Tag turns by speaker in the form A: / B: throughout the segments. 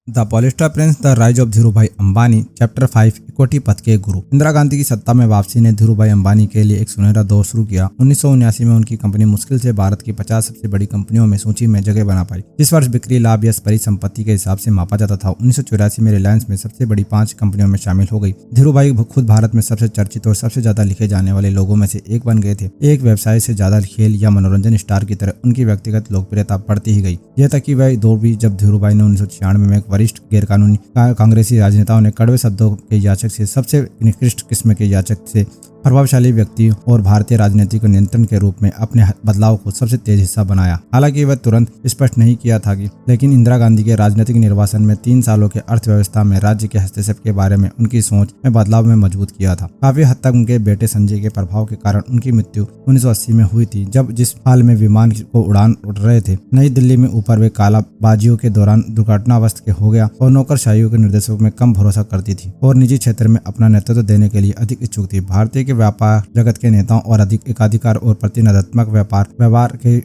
A: The polyester Prince the rise of Dhirubhai Ambani chapter 5 equity पथ के गुरु। इंदिरा गांधी की सत्ता में वापसी ने धीरूभाई अंबानी के लिए एक सुनहरा दौर शुरू किया। 1979 में उनकी कंपनी मुश्किल से भारत की 50 सबसे बड़ी कंपनियों में सूची में जगह बना पाई। इस वर्ष बिक्री लाभ या परिसंपत्ति के हिसाब से मापा जाता था। 1984 में रिलायंस में सबसे बड़ी 5 कंपनियों में शामिल हो गई। धीरूभाई खुद भारत में सबसे चर्चित और सबसे ज्यादा लिखे जाने वाले लोगों में से एक बन गए थे। एक व्यवसाय से ज्यादा खेल या मनोरंजन स्टार की तरह उनकी व्यक्तिगत लोकप्रियता बढ़ती ही गई। यह तक कि वह दौर भी जब धीरूभाई ने 1996 में एक वरिष्ठ गैरकानूनी कांग्रेसी राजनेताओं ने कड़वे शब्दों के याचक से सबसे निकृष्ट किस्म के याचक से प्रभावशाली व्यक्ति और भारतीय राजनीति को नियंत्रण के रूप में अपने बदलाव को सबसे तेज हिस्सा बनाया। हालांकि वह तुरंत स्पष्ट नहीं किया था कि लेकिन इंदिरा गांधी के राजनीतिक निर्वासन में 3 सालों के अर्थव्यवस्था में राज्य के हस्तक्षेप के बारे में उनकी सोच में बदलाव में मजबूत किया था। काफी हद तक उनके बेटे संजय के प्रभाव के कारण उनकी मृत्यु 1980 में हुई थी, जब जिस हाल में विमान को उड़ान उड़ रहे थे। नई दिल्ली में ऊपर वे कालाबाजियों के दौरान दुर्घटनावश के हो गया और नौकरशाहियों के निर्देशों में कम भरोसा करती थी और निजी क्षेत्र में अपना नेतृत्व देने के लिए अधिक इच्छुक थी। भारतीय व्यापार जगत के नेताओं और अधिक एकाधिकार और प्रतिनिधात्मक व्यवहार के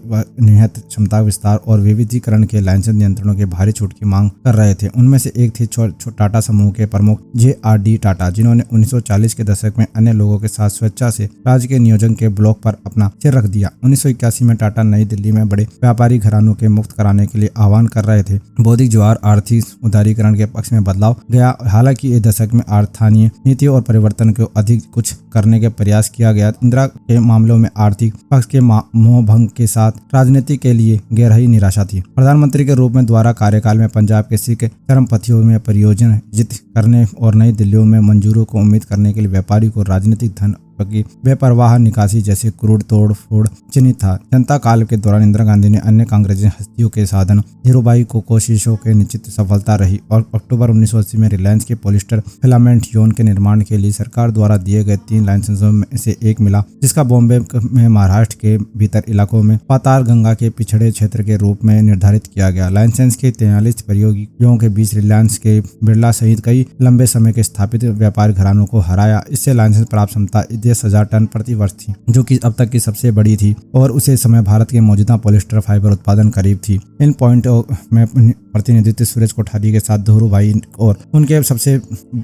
A: निहित क्षमता विस्तार और विविधीकरण के लाइसेंस नियंत्रणों के भारी छूट की मांग कर रहे थे। उनमें से एक थे टाटा समूह के प्रमुख JRD टाटा, जिन्होंने 1940 के दशक में अन्य लोगों के साथ स्वेच्छा से राज्य के नियोजन के ब्लॉक पर अपना सिर रख दिया। 1981 में टाटा नई दिल्ली में बड़े व्यापारी घरानों के मुक्त कराने के लिए आह्वान कर रहे थे। बौद्धिक ज्वार आर्थिक उदारीकरण के पक्ष में बदलाव गया। हालांकि इस दशक में अर्थान्य नीति और परिवर्तन को अधिक कुछ करने के प्रयास किया गया। इंदिरा के मामलों में आर्थिक पक्ष के मोहभंग के साथ राजनीति के लिए गहरी निराशा थी। प्रधानमंत्री के रूप में द्वारा कार्यकाल में पंजाब के सिख चरमपंथियों में परियोजना जित करने और नई दिल्लियों में मंजूरों को उम्मीद करने के लिए व्यापारी को राजनीतिक धन की बेपरवाह निकासी जैसे क्रूड तोड़ फोड़ चिन्हित था। जनता काल के दौरान इंदिरा गांधी ने अन्य कांग्रेसी हस्तियों के साधन धीरूभाई को कोशिशों के निश्चित सफलता रही और अक्टूबर 1980 में रिलायंस के पॉलिस्टर फिलामेंट जोन के निर्माण के लिए सरकार द्वारा दिए गए 3 लाइसेंसों में से एक मिला, जिसका बॉम्बे में महाराष्ट्र के भीतर इलाकों में पाताल गंगा के पिछड़े क्षेत्र के रूप में निर्धारित किया गया। लाइसेंस के 43 प्रयोगियों के बीच रिलायंस के बिरला सहित कई लंबे समय के स्थापित व्यापार घरानों को हराया। इससे लाइसेंस प्राप्त क्षमता 10,000 टन प्रति वर्ष थी, जो कि अब तक की सबसे बड़ी थी और उसे समय भारत के मौजूदा पॉलिस्टर फाइबर उत्पादन करीब थी। इन पॉइंट में प्रतिनिधित्व सूरज कोठारी के साथ धीरूभाई और उनके सबसे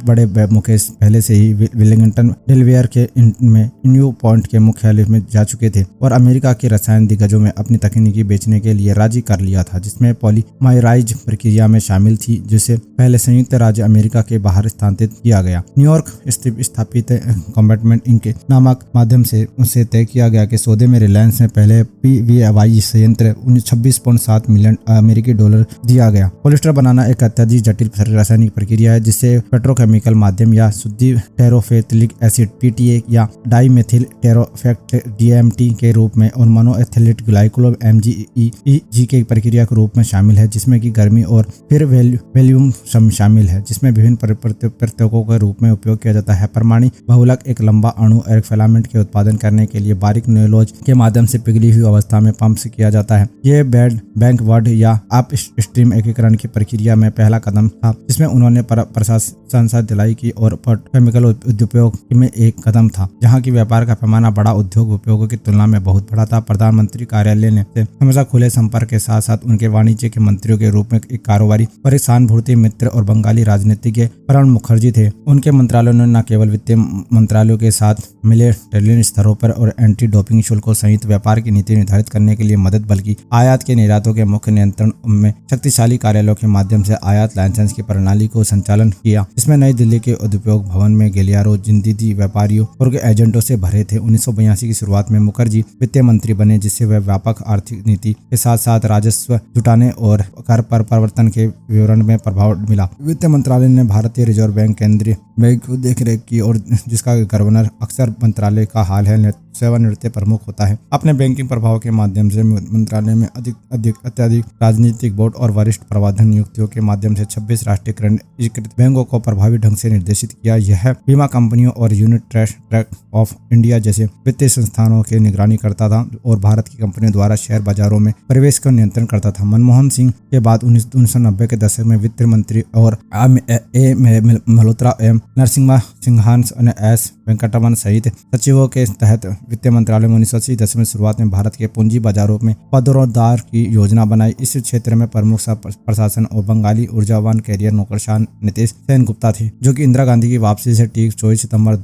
A: बड़े मुकेश पहले से ही विलिंगटन डेलवेयर के में न्यू पॉइंट के मुख्यालय में जा चुके थे और अमेरिका के रसायन दिग्गजों में अपनी तकनीकी बेचने के लिए राजी कर लिया था, जिसमें पॉलीमराइज प्रक्रिया में शामिल थी, जिसे पहले संयुक्त राज्य अमेरिका के बाहर स्थानांतरित किया गया। न्यूयॉर्क स्थापित कॉम्बैटमेंट इंक नामक माध्यम से उसे तय किया गया कि सौदे में रिलायंस ने पहले PVY संयंत्र 26.7 मिलियन अमेरिकी डॉलर दिया गया। पॉलिस्टर बनाना एक अत्यधिक जटिल रासायनिक प्रक्रिया है, जिससे पेट्रोकेमिकल माध्यम या शुद्ध टेरोफेथिलिक एसिड PTA या डाइमेथिल टेरोफेट DMT के रूप में और मोनोएथिलीट ग्लाइकोल MgEG के प्रक्रिया के रूप में शामिल है, जिसमें की गर्मी और फिर वॉल्यूम शामिल है, जिसमें विभिन्न प्रत्ययों के रूप में उपयोग किया जाता है। परमाणु बहुलक एक लंबा अणु फिलामेंट के उत्पादन करने के लिए बारीक नोलोज के माध्यम से पिघली हुई अवस्था में पंप से किया जाता है। यह बैंकवर्ड या अपस्ट्रीम एकीकरण की प्रक्रिया में पहला कदम था, जिसमें उन्होंने प्रशंसा दिलाई की और केमिकल उद्योग में एक कदम था, जहां की व्यापार का पैमाना बड़ा उद्योग उपयोगों की तुलना में बहुत बड़ा था। प्रधानमंत्री कार्यालय ने हमेशा खुले संपर्क के साथ साथ उनके वाणिज्य के मंत्रियों के रूप में एक कारोबारी और एक सहानुभूति मित्र और बंगाली राजनीतिज्ञ प्रणब मुखर्जी थे। उनके मंत्रालयों ने न केवल वित्तीय मंत्रालयों के साथ मिले ट्रिलियन स्तरों पर और एंटी डोपिंग शुल्कों सहित व्यापार की नीति निर्धारित करने के लिए मदद, बल्कि आयात के निर्यातों के मुख्य नियंत्रण में शक्तिशाली कार्यालयों के माध्यम से आयात लाइसेंस की प्रणाली को संचालन किया, जिसमें नई दिल्ली के उद्योग भवन में गलियारों जिंदगी व्यापारियों और एजेंटों से भरे थे। 1982 की शुरुआत में मुखर्जी वित्त मंत्री बने, जिससे वह व्यापक आर्थिक नीति के साथ साथ राजस्व जुटाने और कर पर परिवर्तन के विवरण में प्रभाव मिला। वित्त मंत्रालय ने भारतीय रिजर्व बैंक केंद्रीय बैंक को देखरेख की और जिसका गवर्नर अक्सर मंत्रालय का हाल है सेवानिवृत्त प्रमुख होता है। अपने बैंकिंग प्रभाव के माध्यम से मंत्रालय में अत्यधिक राजनीतिक बोर्ड और वरिष्ठ प्रबंधन नियुक्तियों के माध्यम से 26 राष्ट्रीयकृत बैंकों को प्रभावी ढंग से निर्देशित किया। यह बीमा कंपनियों और यूनिट ट्रस्ट ऑफ इंडिया जैसे वित्तीय संस्थानों की निगरानी करता था और भारत की कंपनियों द्वारा शेयर बाजारों में प्रवेश का नियंत्रण करता था। मनमोहन सिंह के बाद 1990 के दशक में वित्त मंत्री और मल्होत्रा एम नरसिम्हा सिंहान और S वेंकटरमन सहित सचिवों के तहत वित्त मंत्रालय में 1980 दशक में शुरुआत में भारत के पूंजी बाजारों में पुनरुद्धार की योजना बनाई। इस क्षेत्र में प्रमुख प्रशासन और बंगाली ऊर्जावान कैरियर नौकरशाह नीतीश सेन गुप्ता थे, जो कि इंदिरा गांधी की वापसी से ठीक 24 सितंबर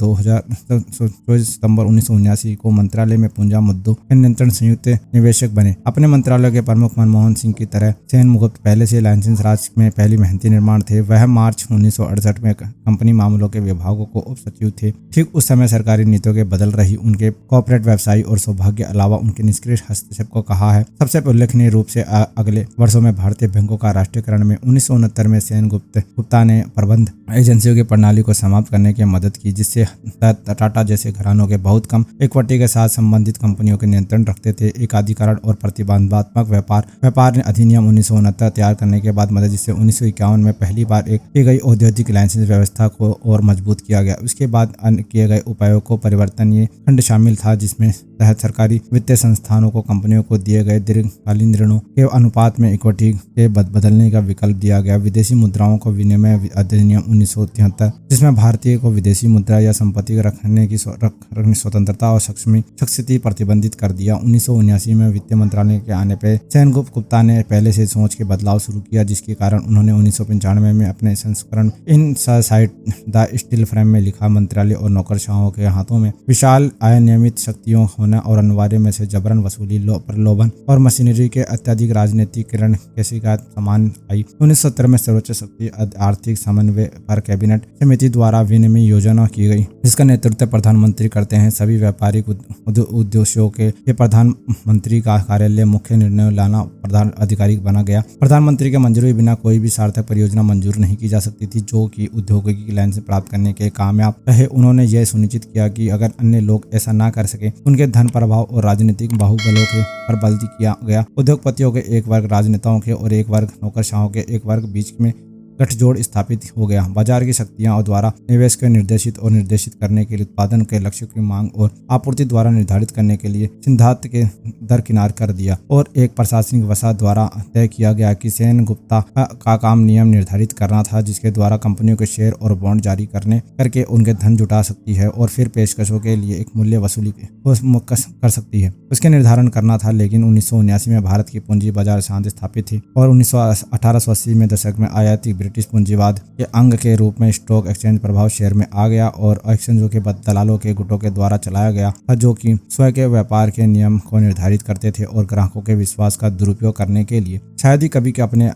A: 1979 को मंत्रालय में पूंजी मुद्दों के नियंत्रण संयुक्त निदेशक बने। अपने मंत्रालय के प्रमुख मनमोहन सिंह की तरह सेन गुप्ता पहले से लाइसेंस राज में पहली मेहनती निर्माण थे। वह मार्च 1968 में कंपनी मामलों के विभागों को उप सचिव थे। ठीक उस समय सरकारी नीतियों के बदल रही उनके कॉर्पोरेट व्यवसायी और सौभाग्य अलावा उनके निष्क्रिय हस्तक्षेप को कहा है। सबसे उल्लेखनीय रूप से अगले वर्षों में भारतीय बैंकों का राष्ट्रीयकरण में 1969 में सेन गुप्ता ने प्रबंध एजेंसियों की प्रणाली को समाप्त करने की मदद की, जिससे टाटा जैसे घरानों के बहुत कम इक्विटी के साथ संबंधित कंपनियों के नियंत्रण रखते थे। एकाधिकार और प्रतिबंधात्मक व्यापार अधिनियम 1969 तैयार करने के बाद मदद, जिससे 1951 में पहली बार की गई औद्योगिक लाइसेंस व्यवस्था को और मजबूत किया गया। उसके बाद अन्य किए गए उपायों को परिवर्तन ये खंड शामिल था, जिसमें तहत सरकारी वित्तीय संस्थानों को कंपनियों को दिए गए दीर्घकालीन ऋणों के अनुपात में इक्विटी के बदलने का विकल्प दिया गया। विदेशी मुद्राओं को विनिमय अधिनियम 1973, जिसमें भारतीय को विदेशी मुद्रा या संपत्ति रखने की स्वतंत्रता और शक्ति प्रतिबंधित कर दिया। 1979 में वित्त मंत्रालय के आने पर सेन गुप्ता ने पहले से सोच के बदलाव शुरू किया, जिसके कारण उन्होंने 1995 में अपने संस्करण इन साइड द स्टील फ्रेम में लिखा, मंत्रालय और नौकरशाहों के हाथों में विशाल अनियमित शक्तियों होना और अनिवार्य में से जबरन वसूली, प्रलोभन और मशीनरी के अत्यधिक राजनीतिकरण की शिकायत समान आई। 1970 में सर्वोच्च शक्ति आर्थिक समन्वय पर कैबिनेट समिति द्वारा विनिमय योजना की गई, जिसका नेतृत्व प्रधानमंत्री करते हैं। सभी व्यापारिक उद्देश्यों के प्रधानमंत्री का कार्यालय मुख्य निर्णय लाना प्रधान आधिकारिक बना गया। प्रधानमंत्री के मंजूरी बिना कोई भी सार्थक परियोजना मंजूर नहीं की जा सकती थी, जो कि औद्योगिक लाइसेंस प्राप्त करने के कामयाब रहे। उन्होंने यह सुनिश्चित किया कि अगर अन्य लोग ऐसा ना कर सके, उनके धन प्रभाव और राजनीतिक बाहुबलों के पर बल किया गया। उद्योगपतियों के एक वर्ग, राजनेताओं के और एक वर्ग, नौकरशाहों के एक वर्ग बीच में गठजोड़ स्थापित हो गया। बाजार की शक्तियां और द्वारा निवेश को निर्देशित करने के लिए उत्पादन के लक्ष्य की मांग और आपूर्ति द्वारा निर्धारित करने के लिए सिद्धांत के दरकिनार कर दिया, और एक प्रशासनिक वसा द्वारा तय किया गया कि सेन गुप्ता का काम नियम निर्धारित करना था, जिसके द्वारा कंपनियों के शेयर और बॉन्ड जारी करके उनके धन जुटा सकती है और फिर पेशकशों के लिए एक मूल्य वसूली कर सकती है, उसके निर्धारण करना था। लेकिन 1979 में भारत की पूंजी बाजार शांति स्थापित थी और 1880 में दशक में आयातिक ब्रिटिश पूंजीवाद के अंग के रूप में स्टॉक एक्सचेंज प्रभाव शेयर में आ गया और एक्सचेंजों के दलालों के गुटों के द्वारा चलाया गया था, जो कि स्वयं के व्यापार के नियम को निर्धारित करते थे और ग्राहकों के विश्वास का दुरुपयोग करने के लिए शायद ही कभी के अपने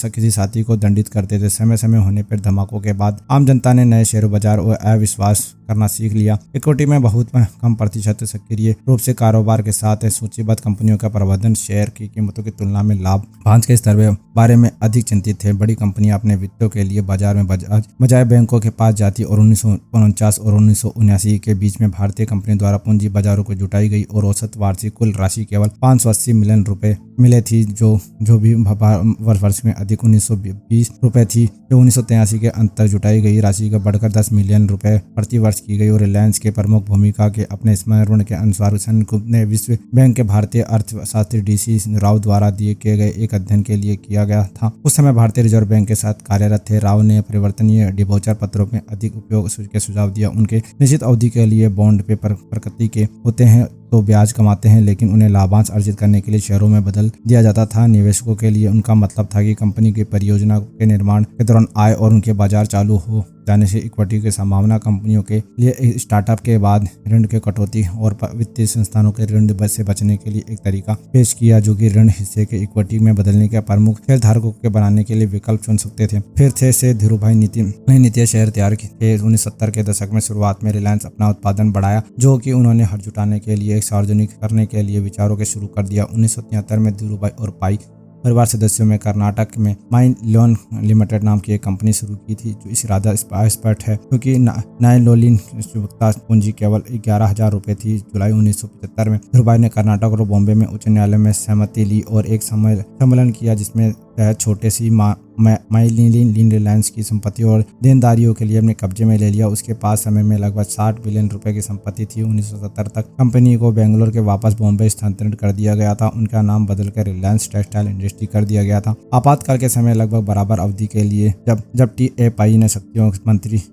A: किसी साथी को दंडित करते थे। समय समय होने पर धमाकों के बाद आम जनता ने नए शेयर बाजार और अविश्वास करना सीख लिया। इक्विटी में बहुत कम प्रतिशत सक्रिय रूप से कारोबार के साथ सूचीबद्ध कंपनियों का प्रबंधन शेयर की कीमतों की तुलना में लाभ भांज के स्तर बारे में अधिक चिंतित थे। बड़ी कंपनियां अपने वित्तों के लिए बाजार में बजाय बैंकों के पास जाती और 1949 और 1979 के बीच में भारतीय कंपनी द्वारा पूंजी बाजारों को जुटाई गई और औसत वार्षिक कुल राशि केवल 580 मिलियन रुपए मिले थी, जो भी वर्ष में अधिक 1920 रुपए थी, जो 1983 के अंत तक जुटाई गई राशि का बढ़कर 10 मिलियन रुपए प्रति वर्ष की गई। और रिलायंस के प्रमुख भूमिका के अपने स्मरण के अनुसार सेन गुप्ता ने विश्व बैंक के भारतीय अर्थशास्त्री DC राव द्वारा किए गए एक अध्ययन के लिए किया गया था। उस समय भारतीय रिजर्व बैंक के साथ कार्यरत थे। राव ने परिवर्तनीय डिबेंचर पत्रों में अधिक उपयोग के सुझाव दिया। उनके निश्चित अवधि के लिए बॉन्ड पे प्रकृति के होते हैं तो ब्याज कमाते हैं, लेकिन उन्हें लाभांश अर्जित करने के लिए शेयरों में बदल दिया जाता था। निवेशकों के लिए उनका मतलब था कि कंपनी की परियोजना के निर्माण के दौरान आय और उनके बाजार चालू हो जाने से इक्विटी की संभावना कंपनियों के लिए स्टार्टअप के बाद ऋण के कटौती और वित्तीय संस्थानों के ऋण से बचने के लिए एक तरीका पेश किया, जो कि ऋण हिस्से के इक्विटी में बदलने के प्रमुख शेयरधारकों के बनाने के लिए विकल्प चुन सकते थे। फिर से धीरूभाई नीति शेयर तैयार किए थे। 1970 के दशक में शुरुआत में रिलायंस अपना उत्पादन बढ़ाया, जो कि उन्होंने हर जुटाने के लिए सार्वजनिक करने के लिए विचारों के शुरू कर दिया। 1973 में धीरूभाई और पाई परिवार सदस्यों में कर्नाटक में माइन लोन लिमिटेड नाम की एक कंपनी शुरू की थी, जो इस इरादा स्पष्ट है क्योंकि नाइलोलिन चुकता पूंजी केवल 11,000 रुपए थी। जुलाई 1975 में धीरूभाई ने कर्नाटक और बॉम्बे में उच्च न्यायालय में सहमति ली और एक सम्मेलन किया, जिसमें तहत छोटे सी माइलिन रिलायंस की संपत्ति और देनदारियों के लिए अपने कब्जे में ले लिया। उसके पास समय में लगभग 60 बिलियन रुपए की संपत्ति थी। 1970 तक कंपनी को बेंगलोर के वापस बॉम्बे स्थानांतरित कर दिया गया था। उनका नाम बदलकर रिलायंस टेक्सटाइल इंडस्ट्री कर दिया गया था। आपातकाल के समय लगभग बराबर अवधि के लिए जब TFI ने शक्तियों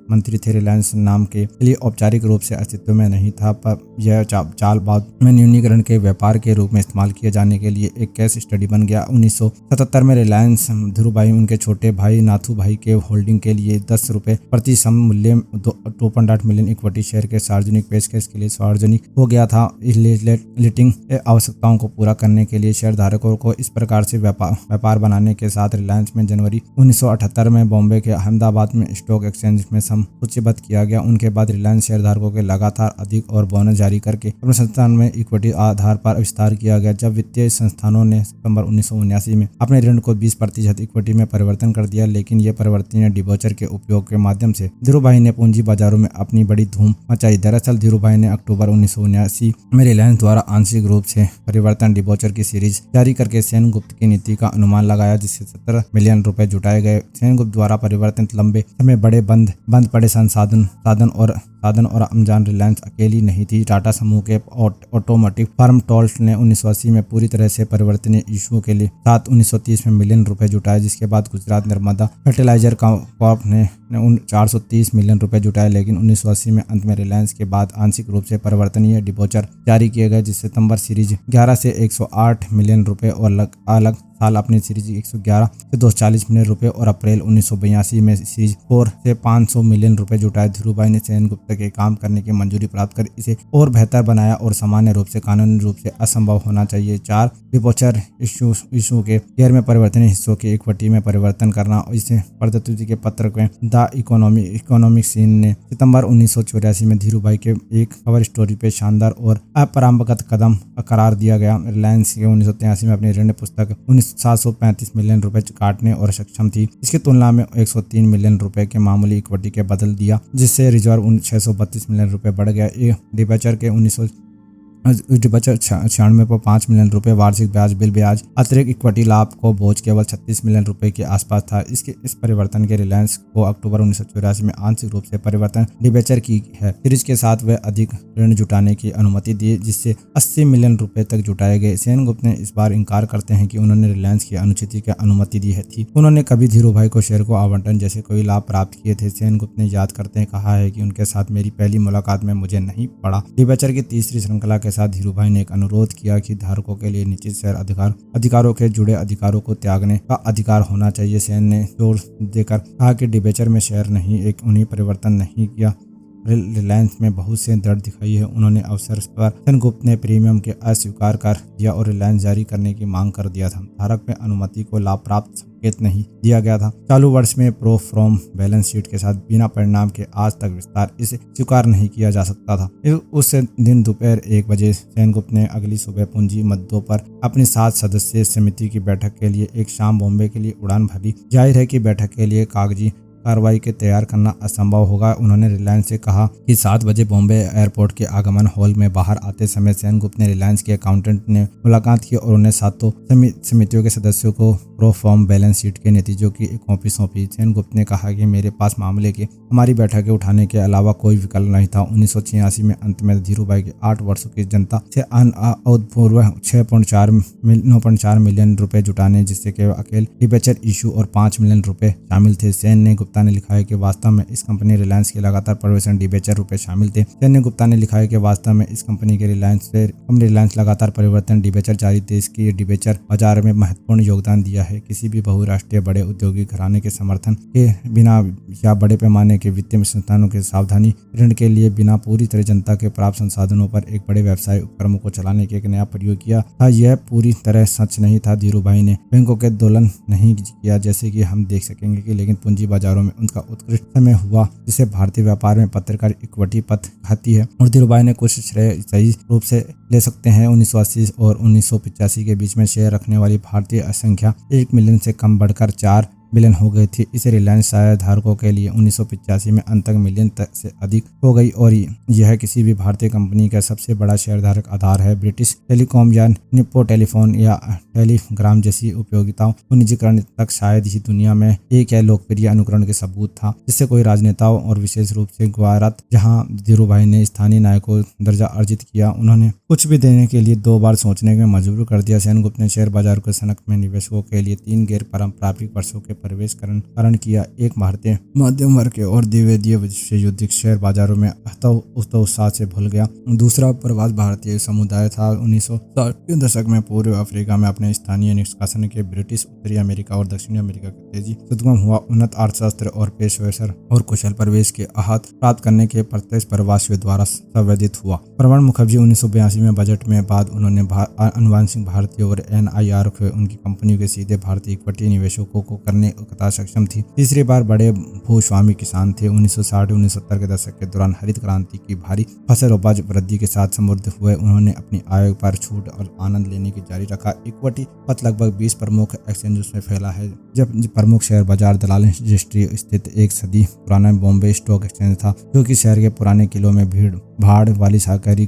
A: मंत्री थे, रिलायंस नाम के लिए औपचारिक रूप से अस्तित्व में नहीं था, पर यह चाल बाद में न्यूनीकरण के व्यापार के रूप में इस्तेमाल किए जाने के लिए एक केस स्टडी बन गया। 1977 में रिलायंस धीरूभाई उनके छोटे भाई नाथू भाई के होल्डिंग के लिए 10 रुपए प्रति सम मूल्य 2.8 मिलियन इक्विटी शेयर के सार्वजनिक पेशकश के लिए सार्वजनिक हो गया था। लिस्टिंग आवश्यकताओं को पूरा करने के लिए शेयरधारकों को इस प्रकार से व्यापार बनाने के साथ रिलायंस में जनवरी 1978 में बॉम्बे के अहमदाबाद में स्टॉक एक्सचेंज में सूचीबद्ध किया गया। उनके बाद रिलायंस शेयरधारकों के लगातार अधिक और बोनस जारी करके अपने संस्थान में इक्विटी आधार पर विस्तार किया गया। जब वित्तीय संस्थानों ने सितंबर 1979 में अपने ऋण को 20% इक्विटी में परिवर्तन कर दिया, लेकिन यह परिवर्तन डिबेंचर के उपयोग के माध्यम से धीरूभाई ने पूंजी बाजारों में अपनी बड़ी धूम मचाई। दरअसल धीरूभाई ने अक्टूबर 1979 में रिलायंस द्वारा आंशिक रूप से परिवर्तन डिबेंचर की सीरीज जारी करके सेनगुप्त की नीति का अनुमान लगाया, जिससे 17 मिलियन रुपए जुटाए गए। सेनगुप्त द्वारा परिवर्तन लंबे समय बड़े बंद पड़े साधन और अमजान रिलायंस अकेली नहीं थी। टाटा समूह के ऑटोमोटिव फर्म टोल्स ने 1980 में पूरी तरह से परिवर्तनीय इशू के लिए 1930 में मिलियन रुपए जुटाए, जिसके बाद गुजरात नर्मदा फर्टिलाइजर कॉर्प ने 430 मिलियन रुपए जुटाए। लेकिन 1980 में अंत में रिलायंस के बाद आंशिक रूप से परिवर्तनीय डिबेंचर जारी किए गए, जिससे सितंबर सीरीज 11 से 108 मिलियन रुपए और अलग साल अपनी सीरीज 111 से 240 मिलियन रुपए और अप्रैल 1982 में सीरीज 4 से 500 मिलियन रुपए जुटाए। धीरूभाई ने सेनगुप्त के काम करने की मंजूरी प्राप्त कर इसे और बेहतर बनाया और सामान्य रूप से कानूनी रूप से असंभव होना चाहिए। 4 डिबेंचर इशू के गैर में परिवर्तनीय हिस्सों की इक्विटी में परिवर्तन करना और इसे प्रौद्योगिकी के पत्र में द इकोनॉमिक सीन ने सितंबर 1984 में धीरूभाई के एक कवर स्टोरी पे शानदार और अपरंपरागत कदम करार दिया गया। रिलायंस के 1983 में अपनी ऋण पुस्तक 735 मिलियन रुपए काटने और सक्षम थी। इसकी तुलना में 103 मिलियन रुपए के मामूली इक्विटी के बदल दिया, जिससे रिजर्व 632 मिलियन रुपए बढ़ गया। डिबेंचर के 96.5 मिलियन रुपए वार्षिक ब्याज अतिरिक्त इक्विटी लाभ को बोझ केवल 36 मिलियन रुपए के आसपास था। इस परिवर्तन के रिलायंस को अक्टूबर 1984 में आंशिक रूप से परिवर्तन डिबेंचर की है। सीरीज के साथ वह अधिक ऋण जुटाने की अनुमति दी, जिससे 80 मिलियन रुपए तक जुटाए गए। सेनगुप्त ने इस बार इनकार करते हैं कि उन्होंने रिलायंस की अनुचित की अनुमति दी थी। उन्होंने कभी धीरूभाई को शेयर को आवंटन जैसे कोई लाभ प्राप्त किए थे। सेनगुप्त ने याद करते हैं कहा है कि उनके साथ मेरी पहली मुलाकात में मुझे नहीं पड़ा। डिबेंचर की तीसरी श्रृंखला के साथ धीरूभाई ने एक अनुरोध किया कि धारकों के लिए निश्चित शेयर अधिकारों के जुड़े अधिकारों को त्यागने का अधिकार होना चाहिए। सेन ने जोर देकर कहा कि डिबेंचर में शेयर नहीं उन्हें परिवर्तन नहीं किया। रिलायंस में बहुत से दृढ़ दिखाई है। उन्होंने अवसर पर सेनगुप्त ने प्रीमियम के अस्वीकार कर दिया और रिलायंस जारी करने की मांग कर दिया था। धारक में अनुमति को लाभ प्राप्त संकेत नहीं दिया गया था। चालू वर्ष में प्रो फॉर्म बैलेंस शीट के साथ बिना परिणाम के आज तक विस्तार इसे स्वीकार नहीं किया जा सकता था। उस दिन दोपहर 1 बजे सेनगुप्त ने अगली सुबह पूंजी मद्दों पर अपनी 7 सदस्यीय समिति की बैठक के लिए एक शाम बॉम्बे के लिए उड़ान भरी। जाहिर है कि बैठक के लिए कागजी कार्रवाई के तैयार करना असंभव होगा। उन्होंने रिलायंस से कहा कि 7 बजे बॉम्बे एयरपोर्ट के आगमन हॉल में बाहर आते समय सेनगुप्त ने रिलायंस के अकाउंटेंट ने मुलाकात की और उन्हें 7 समितियों के सदस्यों को प्रो फॉर्म बैलेंस शीट के नतीजों की एक कॉपी सौंपी। सेनगुप्त ने कहा कि मेरे पास मामले के हमारी बैठकें उठाने के अलावा कोई विकल्प नहीं था। 1986 में अंत में धीरूभाई के 8 वर्षों की जनता से अभूतपूर्व 9.4 मिलियन रुपए जुटाने, जिससे केवल अकेले डिबेंचर इशू और 5 मिलियन रुपए शामिल थे। सेन ने गुप्ता ने लिखा है कि वास्तव में इस कंपनी रिलायंस के लगातार परिवर्तन डिबेंचर रुपए शामिल थे। सेन गुप्ता ने लिखा है कि वास्तव में इस कंपनी के रिलायंस लगातार परिवर्तन डिबेंचर जारी देश की डिबेंचर बाजार में महत्वपूर्ण योगदान दिया है। किसी भी बहुराष्ट्रीय बड़े औद्योगिक घराने के समर्थन के बिना या बड़े पैमाने के वित्तीय संस्थानों के सावधानी ऋण के लिए बिना पूरी तरह जनता के प्राप्त संसाधनों पर एक बड़े व्यवसाय उपक्रमों को चलाने के एक नया प्रयोग किया था। यह पूरी तरह सच नहीं था। धीरूभाई ने बैंकों के दोलन नहीं किया, जैसे कि हम देख सकेंगे कि, लेकिन पूंजी बाजारों में उनका उत्कृष्ट समय हुआ, जिसे भारतीय व्यापार में पत्रकार इक्विटी पथ खाती है। और धीरूभाई ने कुछ श्रेय सही रूप से ले सकते हैं। 1980 और 1985 के बीच में शेयर रखने वाली भारतीय संख्या 1 मिलियन से कम बढ़कर 4 बिलियन हो गई थी। इसे रिलायंस शेयर धारकों के लिए 1985 में अंत तक मिलियन तक से अधिक हो गई और यह किसी भी भारतीय कंपनी का सबसे बड़ा शेयरधारक आधार है। ब्रिटिश टेलीकॉम या निप्पो टेलीफोन या टेलीग्राम जैसी उपयोगिताओं को निजीकरण तक शायद ही दुनिया में एक लोकप्रिय अनुकरण के सबूत था, जिससे कोई राजनेताओं और विशेष रूप से गुजरात जहां धीरूभाई ने स्थानीय नायकों दर्जा अर्जित किया, उन्होंने कुछ भी देने के लिए 2 बार सोचने में मजबूर कर दिया। सेनगुप्त ने शेयर बाजार को सनक में निवेशकों के लिए 3 गैर पारंपरिक वर्षों के प्रवेश कारण किया। एक भारतीय मध्यम वर्ग के और द्विवेदीय विश्व युद्ध शेयर बाजारों में उत्साह से भूल गया। दूसरा प्रवास भारतीय समुदाय था। 1960 के दशक में पूर्व अफ्रीका में अपने स्थानीय निष्कासन के ब्रिटिश उत्तरी अमेरिका और दक्षिणी अमेरिका का तेजी सुगम हुआ। उन्नत अर्थशास्त्र और पेशेवर और कुशल परिवेश के आहत प्राप्त करने के प्रत्यक्ष प्रवासियों द्वारा संवेदित हुआ। प्रणब मुखर्जी 1982 में बजट में बाद उन्होंने अनुवांशिक भारतीय और NIR को उनकी कंपनियों के सीधे भारतीय इक्विटी निवेशकों को करने कता सक्षम थी। तीसरी बार बड़े भूस्वामी किसान थे। 1960-1970 के दशक के दौरान हरित क्रांति की भारी फसल उपज वृद्धि के साथ समृद्ध हुए। उन्होंने अपनी आय पर छूट और आनंद लेने की जारी रखा। इक्विटी पथ लगभग 20 प्रमुख एक्सचेंजों में फैला है, जब प्रमुख शेयर बाजार दलाल रजिस्ट्री स्थित एक सदी पुराना बॉम्बे स्टॉक एक्सचेंज था, जो कि शहर के पुराने किलों में भीड़ भाड़ वाली सकरी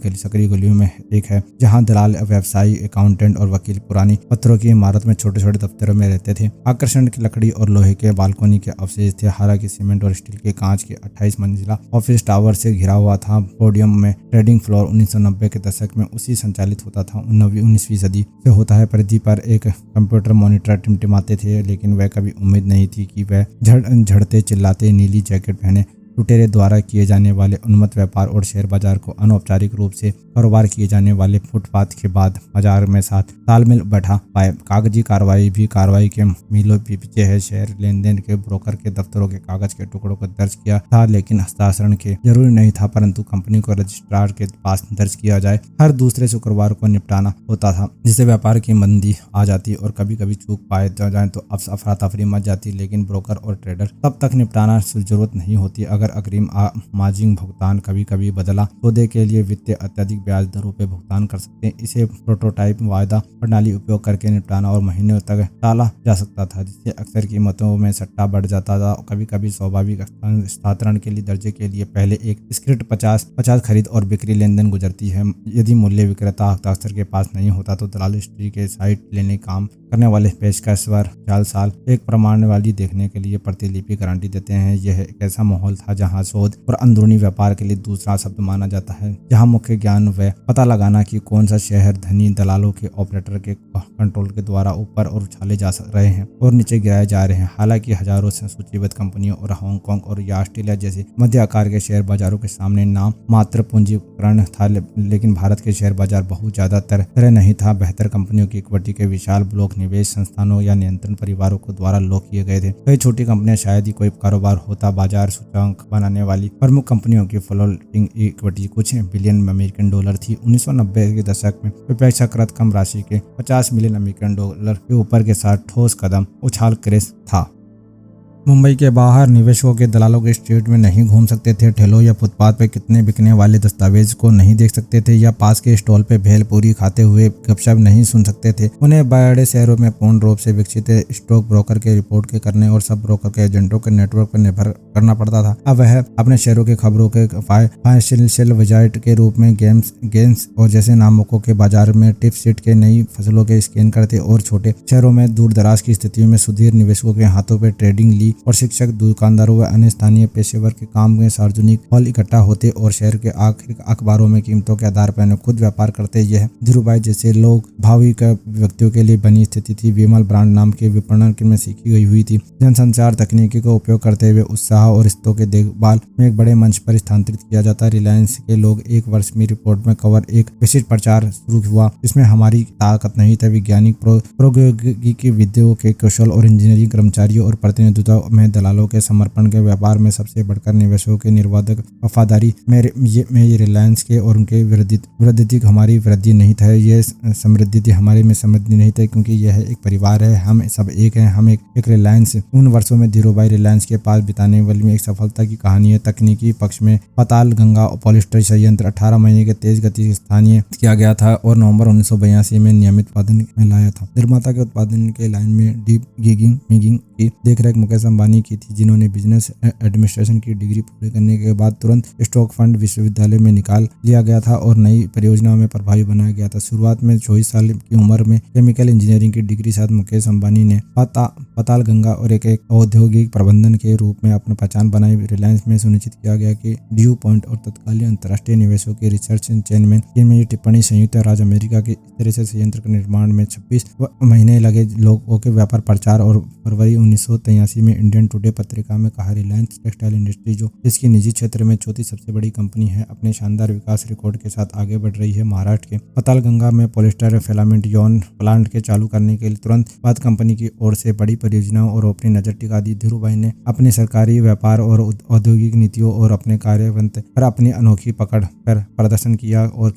A: गलियों में एक है, जहां दलाल, व्यवसायी, अकाउंटेंट और वकील पुरानी पत्थरों की इमारत में छोटे छोटे दफ्तरों में रहते थे। आकर्षण की लकड़ी और लोहे के बालकोनी के अवशेष थे। हालांकि सीमेंट और स्टील के कांच के 28 मंजिला ऑफिस टावर से घिरा हुआ था। पोडियम में ट्रेडिंग फ्लोर 1990 के दशक में उसी संचालित होता था। 19वीं सदी से होता है। परिधि पर एक कंप्यूटर मॉनिटर टिमटिमाते थे, लेकिन वह कभी उम्मीद नहीं थी कि वह झड़ते चिल्लाते नीली जैकेट पहने लुटेरे द्वारा किए जाने वाले उन्मत्त व्यापार और शेयर बाजार को अनौपचारिक रूप से कारोबार किए जाने वाले फुटपाथ के बाद बाजार में साथ तालमेल बैठा पाए। कागजी कार्रवाई के मीलों पीछे है। शेयर लेन देन के ब्रोकर के दफ्तरों के कागज के टुकड़ों को दर्ज किया था, लेकिन हस्ताक्षरण के जरूरी नहीं था, परंतु कंपनी को रजिस्ट्रार के पास दर्ज किया जाए। हर दूसरे शुक्रवार को निपटाना होता था, जिससे व्यापार की मंदी आ जाती और कभी कभी चूक पाए जाए तो अफरा तफरी मच जाती, लेकिन ब्रोकर और ट्रेडर तब तक निपटाना जरूरत नहीं होती। अगर अग्रिम मार्जिन भुगतान कभी कभी बदला सौदे के लिए वित्तीय अत्यधिक ब्याज दरों पर भुगतान कर सकते हैं। इसे प्रोटोटाइप वायदा प्रणाली उपयोग करके निपटाना और महीनों तक टाला जा सकता था, जिससे अक्सर कीमतों में सट्टा बढ़ जाता था। कभी कभी स्वाभाविक हस्तांतरण के लिए दर्जे के लिए पहले एक स्क्रिप्ट 50 खरीद और बिक्री लेन देन गुजरती है। यदि मूल्य विक्रेता हस्ताक्षर के पास नहीं होता तो दलाल रजिस्ट्री के साइट लेने काम करने वाले पेशकशवर साल एक प्रमाणवाली देखने के लिए प्रतिलिपि गारंटी देते हैं। यह एक ऐसा माहौल था जहां शोध और अंदरूनी व्यापार के लिए दूसरा शब्द माना जाता है, जहां मुख्य ज्ञान व पता लगाना कि कौन सा शहर धनी दलालों के ऑपरेटर के कंट्रोल के द्वारा ऊपर और उछाले जा रहे हैं और नीचे गिराए जा रहे हैं। हालांकि हजारों से सूचीबद्ध कंपनियों और हांगकांग और या ऑस्ट्रेलिया जैसे मध्य आकार के शेयर बाजारों के सामने नाम मात्र पूंजीकरण था, लेकिन भारत के शेयर बाजार बहुत ज्यादा तरह नहीं था। बेहतर कंपनियों की इक्विटी के विशाल ब्लॉक निवेश संस्थानों या नियंत्रण परिवारों को द्वारा लॉक किए गए थे। कई छोटी कंपनियां शायद ही कोई कारोबार होता। बाजार सूचकांक बनाने वाली प्रमुख कंपनियों की फ्लोटिंग इक्विटी कुछ बिलियन अमेरिकन डॉलर थी। 1990 के दशक में अपेक्षाकृत कम राशि के 50 मिलियन अमेरिकन डॉलर के ऊपर के साथ ठोस कदम उछाल क्रेश था। मुंबई के बाहर निवेशकों के दलालों के स्ट्रीट में नहीं घूम सकते थे, ठेलों या फुटपाथ पर कितने बिकने वाले दस्तावेज को नहीं देख सकते थे, या पास के स्टॉल पे भेलपूरी खाते हुए गपशप नहीं सुन सकते थे। उन्हें बड़े शहरों में पूर्ण रूप से विकसित स्टॉक ब्रोकर के रिपोर्ट के करने और सब ब्रोकर के एजेंटों के नेटवर्क पर निर्भर करना पड़ता था। अब वह अपने शेयरों के खबरों के फाइनेंशियल विजाइट के रूप में गेम्स और जैसे नामकों के बाजार में टिप सीट के नई फसलों के स्कैन करते और छोटे शहरों में दूर दराज की स्थितियों में सुधीर निवेशकों के हाथों पर ट्रेडिंग ली और शिक्षक, दुकानदारों व अन्य स्थानीय पेशेवर के काम में सार्वजनिक हॉल इकट्ठा होते और शहर के आखिरी अखबारों में कीमतों के आधार पर खुद व्यापार करते। यह धीरूभाई जैसे लोग भावी का व्यक्तियों के लिए बनी स्थिति थी। विमल ब्रांड नाम के विपणन में सीखी गई हुई थी। जनसंचार तकनीकी का उपयोग करते हुए उत्साह और रिश्तों के देखभाल में एक बड़े मंच पर स्थानांतरित किया जाता। रिलायंस के लोग एक वर्ष में रिपोर्ट में कवर एक विशिष्ट प्रचार शुरू हुआ, जिसमें हमारी ताकत नहीं था वैज्ञानिक प्रौद्योगिकी विद्याओं के कौशल और इंजीनियरिंग कर्मचारियों और प्रतिनिधित्व में दलालों के समर्पण के व्यापार में सबसे बढ़कर निवेशकों के निर्बाध वफादारी में ये रिलायंस के और उनके वृद्धि हमारी वृद्धि नहीं था, ये समृद्धि थी हमारे में समृद्धि नहीं था, क्योंकि यह एक परिवार है, हम सब एक हैं, हम एक रिलायंस। उन वर्षों में धीरूभाई रिलायंस के पास बिताने वाली एक सफलता की कहानी है। तकनीकी पक्ष में पाताल गंगा और पॉलिस्टर संयंत्र 18 महीने के तेज गति से स्थानीय किया गया था और नवंबर 1982 में नियमित उत्पादन में लाया था। निर्माता के उत्पादन के लाइन में डीप गिगिंग की देखरेख मुकेश अंबानी की थी, जिन्होंने बिजनेस एडमिनिस्ट्रेशन की डिग्री पूरी करने के बाद तुरंत स्टॉक फंड विश्वविद्यालय में निकाल लिया गया था और नई परियोजनाओं में प्रभावी बनाया गया था। शुरुआत में 24 साल की उम्र में केमिकल इंजीनियरिंग की डिग्री साथ मुकेश अंबानी ने पाताल गंगा और एक औद्योगिक प्रबंधन के रूप में अपनी पहचान बनाई। रिलायंस में सुनिश्चित किया गया कि ड्यू पॉइंट और तत्कालीन अंतर्राष्ट्रीय निवेशों के रिसर्च चेन में ये टिप्पणी संयुक्त राज्य अमेरिका के इस तरह से संयंत्र के निर्माण में 26 महीने लगे। लोगों के व्यापार प्रचार और फरवरी 1983 में इंडियन टुडे पत्रिका में कहा, रिलायंस टेक्सटाइल इंडस्ट्री जो इसकी निजी क्षेत्र में चौथी सबसे बड़ी कंपनी है, अपने शानदार विकास रिकॉर्ड के साथ आगे बढ़ रही है। महाराष्ट्र के पातालगंगा में पॉलिस्टर फिलामेंट यौन प्लांट के चालू करने के तुरंत बाद कंपनी की ओर से बड़ी परियोजनाओं और अपनी नजर टिका दी। धीरूभाई ने अपने सरकारी व्यापार और औद्योगिक नीतियों और अपने कार्यवंत पर अपनी अनोखी पकड़ पर प्रदर्शन किया और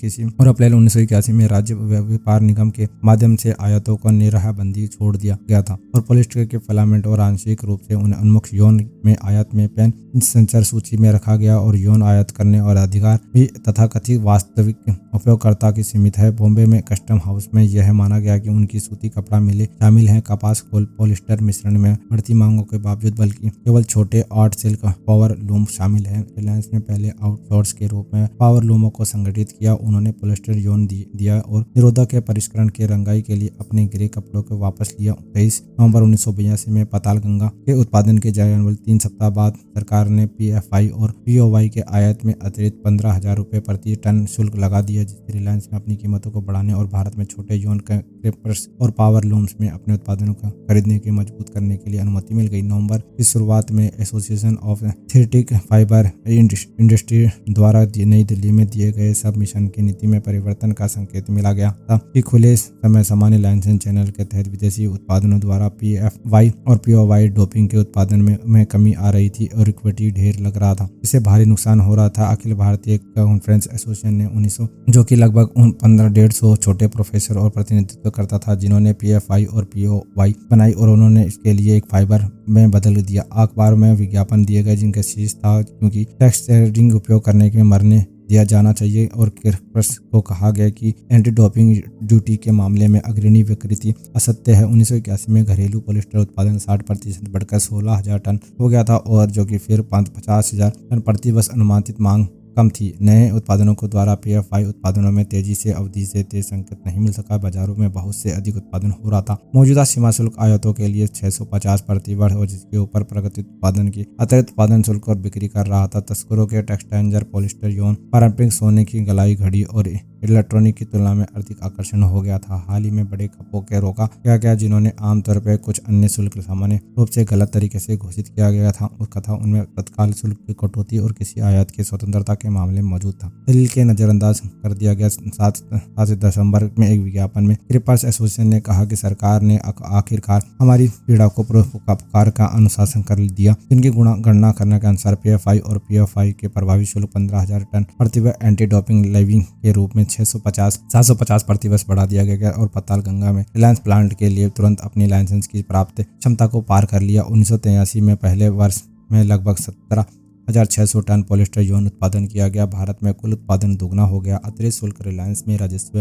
A: अप्रैल 1981 में राज्य व्यापार निगम के माध्यम से आयातों को निराहबंदी छोड़ दिया गया था और पॉलिस्टर के फिलामेंट और आंशिक रूप से उन्हें उन्मुख यौन में आयात में पैन सेंसर सूची में रखा गया और यौन आयात करने और अधिकार भी तथा कथित वास्तविक उपयोगकर्ता की सीमित है। बॉम्बे में कस्टम हाउस में यह माना गया कि उनकी सूती कपड़ा मिले शामिल हैं। कपास पॉलिस्टर मिश्रण में बढ़ती मांगों के बावजूद बल्कि केवल छोटे आर्ट सिल्क पावर लूम शामिल है। रिलायंस ने पहले आउटसोर्स के रूप में पावर लूमों को संगठित किया। उन्होंने पॉलिस्टर यौन दिया और निरोधक के परिष्करण के रंगाई के लिए अपने ग्रे कपड़ों को वापस लिया। 23 नवंबर 1982 में पातालगंगा के उत्पादन के जाने वाले 3 सप्ताह बाद सरकार ने PFI और POY के आयात में अतिरिक्त 15,000 रुपये प्रति टन शुल्क लगा दिया, जिससे रिलायंस में अपनी कीमतों को बढ़ाने और भारत में छोटे यौन क्रेपर्स और पावर लूम्स में अपने उत्पादनों को खरीदने की मजबूत करने के लिए अनुमति मिल गई। नवंबर की शुरुआत में association of synthetic fibre industry द्वारा नई दिल्ली में दिए गए सब मिशन की नीति में परिवर्तन का संकेत मिला गया था कि खुले समय सामान्य लाइसेंस चैनल के तहत विदेशी उत्पादनों द्वारा PFY और POY डोपिंग के उत्पादन में कमी आ रही थी और इक्विटी ढेर लग रहा था, इससे भारी नुकसान हो रहा था। अखिल भारतीय कॉन्फ्रेंस एसोसिएशन ने 1900 जो कि लगभग 1500 छोटे प्रोफेसर और प्रतिनिधित्व करता था, जिन्होंने PFI और POY बनाई और उन्होंने इसके लिए एक फाइबर में बदल दिया। अखबार में विज्ञापन दिए गए जिनका शीर्ष था क्योंकि टैक्स सेविंग उपयोग करने के मरने दिया जाना चाहिए और क्रेपर्स को कहा गया कि एंटी डोपिंग ड्यूटी के मामले में अग्रणी विकृति असत्य है। 1981 में घरेलू पॉलिस्टर उत्पादन 60% बढ़कर 16,000 टन हो गया था और जो कि फिर 50,000 टन प्रति वर्ष अनुमानित मांग कम थी। नए उत्पादनों को द्वारा PFI उत्पादनों में तेजी से अवधि से तेज संकेत नहीं मिल सका। बाजारों में बहुत से अधिक उत्पादन हो रहा था। मौजूदा सीमा शुल्क आयातों के लिए 650 प्रति वर्ष और जिसके ऊपर प्रगति उत्पादन की अतिरिक्त उत्पादन शुल्क और बिक्री कर रहा था। तस्करों के टेक्सटाइल पॉलिस्टर यौन पारंपरिक सोने की गलाई घड़ी और इलेक्ट्रॉनिक की तुलना में अधिक आकर्षण हो गया था। हाल ही में बड़े खपों के रोका गया जिन्होंने आमतौर पर कुछ अन्य शुल्क सामान्य रूप से गलत तरीके से घोषित किया गया था। उनमें तत्काल शुल्क की कटौती और किसी आयात की स्वतंत्रता के मामले में मौजूद था। दलील के नजरअंदाज कर दिया गया। 7 दिसंबर में एक विज्ञापन में क्रेपर्स एसोसिएशन ने कहा कि सरकार ने आखिरकार हमारी पीड़ा को परोपकार का अनुशासन कर दिया, जिनकी गणना करने के अनुसार PFI और POY के प्रभावी शुल्क 15,000 टन प्रति वर्ष एंटी डोपिंग लेवी के रूप में 750 प्रति वर्ष बढ़ा दिया गया और पातालगंगा में रिलायंस प्लांट के लिए तुरंत अपनी लाइसेंस की प्राप्त क्षमता को पार कर लिया। 1983 में पहले वर्ष में लगभग 17,600 टन पॉलिस्टर यौन उत्पादन किया गया। भारत में कुल उत्पादन दोगुना हो गया। अतिरिक्त शुल्क रिलायंस में राजस्व